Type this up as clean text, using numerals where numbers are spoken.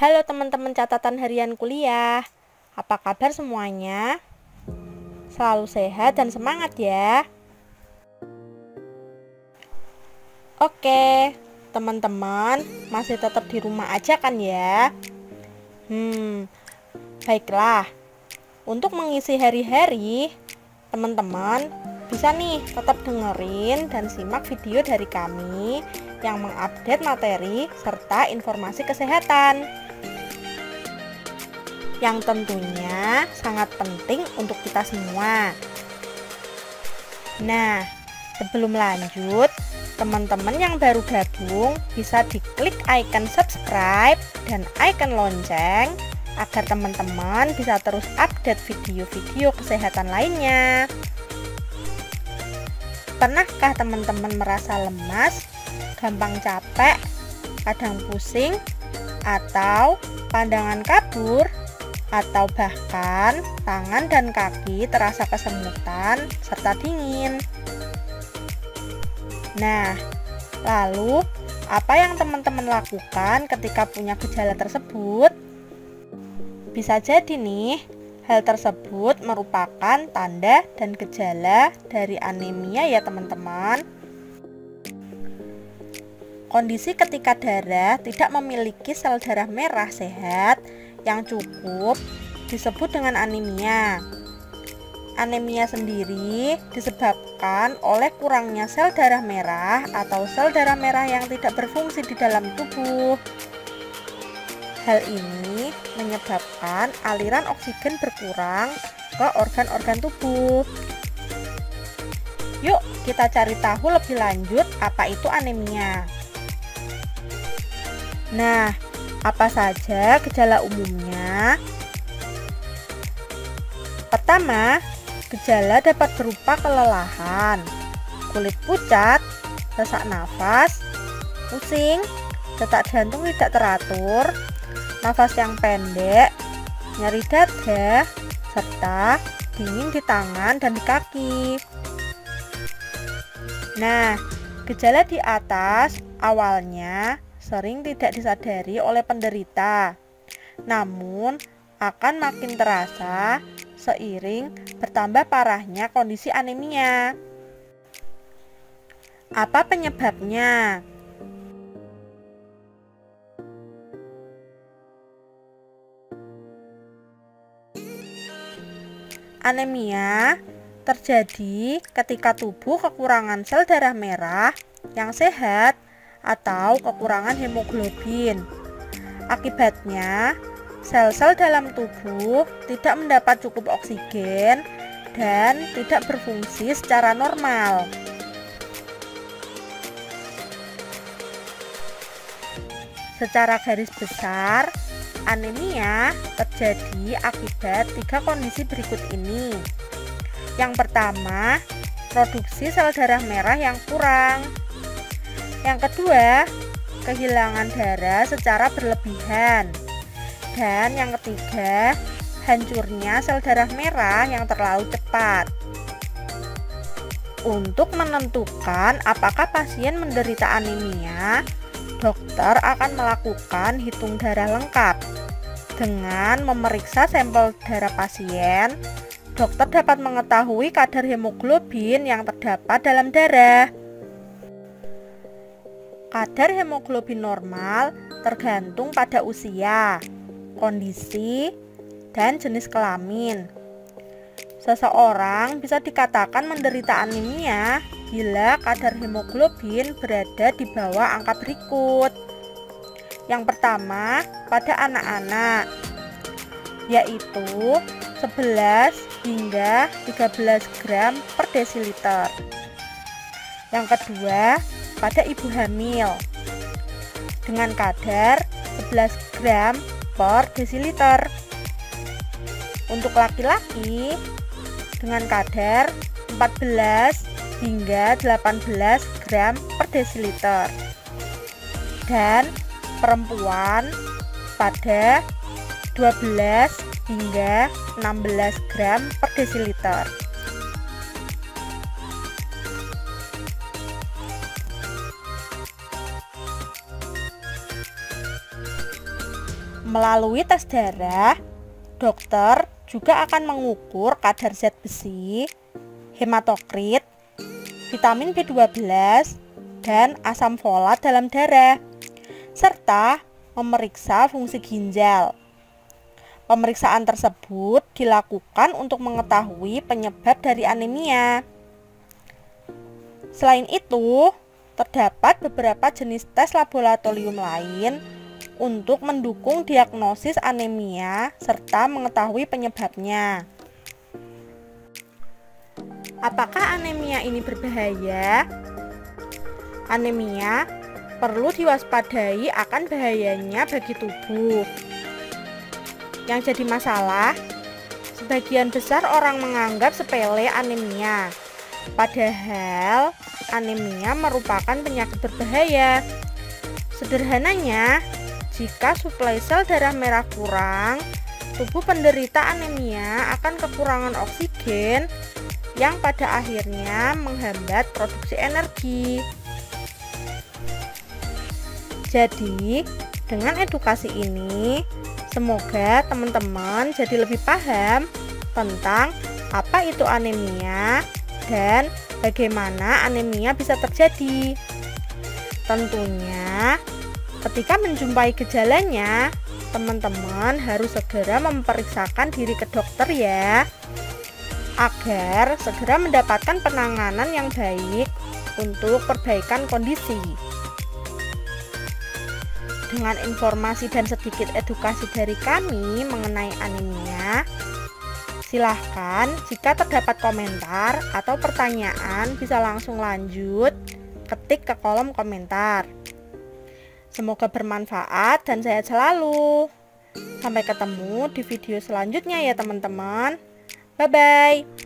Halo teman-teman catatan harian kuliah, apa kabar semuanya? Selalu sehat dan semangat ya. Oke, teman-teman masih tetap di rumah aja kan ya? Baiklah. Untuk mengisi hari-hari, teman-teman bisa nih tetap dengerin dan simak video dari kami yang mengupdate materi serta informasi kesehatan yang tentunya sangat penting untuk kita semua. Nah, sebelum lanjut, teman-teman yang baru gabung bisa diklik icon subscribe dan icon lonceng agar teman-teman bisa terus update video-video kesehatan lainnya. Pernahkah teman-teman merasa lemas, gampang capek, kadang pusing, atau pandangan kabur, atau bahkan tangan dan kaki terasa kesemutan serta dingin? Nah, lalu apa yang teman-teman lakukan ketika punya gejala tersebut? Bisa jadi nih, hal tersebut merupakan tanda dan gejala dari anemia ya teman-teman. Kondisi ketika darah tidak memiliki sel darah merah sehat yang cukup disebut dengan anemia. Anemia sendiri disebabkan oleh kurangnya sel darah merah atau sel darah merah yang tidak berfungsi di dalam tubuh. Hal ini menyebabkan aliran oksigen berkurang ke organ-organ tubuh. Yuk kita cari tahu lebih lanjut apa itu anemia. Nah, apa saja gejala umumnya? Pertama, gejala dapat berupa kelelahan, kulit pucat, sesak nafas, pusing, detak jantung tidak teratur, nafas yang pendek, nyeri dada, serta dingin di tangan dan di kaki. Nah, gejala di atas awalnya sering tidak disadari oleh penderita, namun akan makin terasa seiring bertambah parahnya kondisi anemia. Apa penyebabnya? Anemia terjadi ketika tubuh kekurangan sel darah merah yang sehat atau kekurangan hemoglobin. Akibatnya, sel-sel dalam tubuh tidak mendapat cukup oksigen dan tidak berfungsi secara normal. Secara garis besar, anemia terjadi akibat 3 kondisi berikut ini. Yang pertama, produksi sel darah merah yang kurang. Yang kedua, kehilangan darah secara berlebihan. Dan yang ketiga, hancurnya sel darah merah yang terlalu cepat. Untuk menentukan apakah pasien menderita anemia, dokter akan melakukan hitung darah lengkap. Dengan memeriksa sampel darah pasien, dokter dapat mengetahui kadar hemoglobin yang terdapat dalam darah. Kadar hemoglobin normal tergantung pada usia, kondisi, dan jenis kelamin. Seseorang bisa dikatakan menderita anemia bila kadar hemoglobin berada di bawah angka berikut. Yang pertama, pada anak-anak, yaitu 11 hingga 13 gram per desiliter. Yang kedua, pada ibu hamil, dengan kadar 11 gram per desiliter. Untuk laki-laki, dengan kadar 14 hingga 18 gram per desiliter, dan perempuan pada 12 hingga 16 gram per desiliter. Melalui tes darah, dokter juga akan mengukur kadar zat besi, hematokrit, vitamin B12, dan asam folat dalam darah, serta memeriksa fungsi ginjal. Pemeriksaan tersebut dilakukan untuk mengetahui penyebab dari anemia. Selain itu, terdapat beberapa jenis tes laboratorium lain untuk mendukung diagnosis anemia serta mengetahui penyebabnya. Apakah anemia ini berbahaya? Anemia perlu diwaspadai akan bahayanya bagi tubuh. Yang jadi masalah, sebagian besar orang menganggap sepele anemia, padahal anemia merupakan penyakit berbahaya. Sederhananya, jika suplai sel darah merah kurang, tubuh penderita anemia akan kekurangan oksigen yang pada akhirnya menghambat produksi energi. Jadi, dengan edukasi ini, semoga teman-teman jadi lebih paham tentang apa itu anemia dan bagaimana anemia bisa terjadi. Tentunya, ketika menjumpai gejalanya, teman-teman harus segera memeriksakan diri ke dokter ya, agar segera mendapatkan penanganan yang baik untuk perbaikan kondisi. Dengan informasi dan sedikit edukasi dari kami mengenai anemia, silahkan jika terdapat komentar atau pertanyaan bisa langsung lanjut ketik ke kolom komentar. Semoga bermanfaat dan sehat selalu. Sampai ketemu di video selanjutnya ya teman-teman. Bye-bye.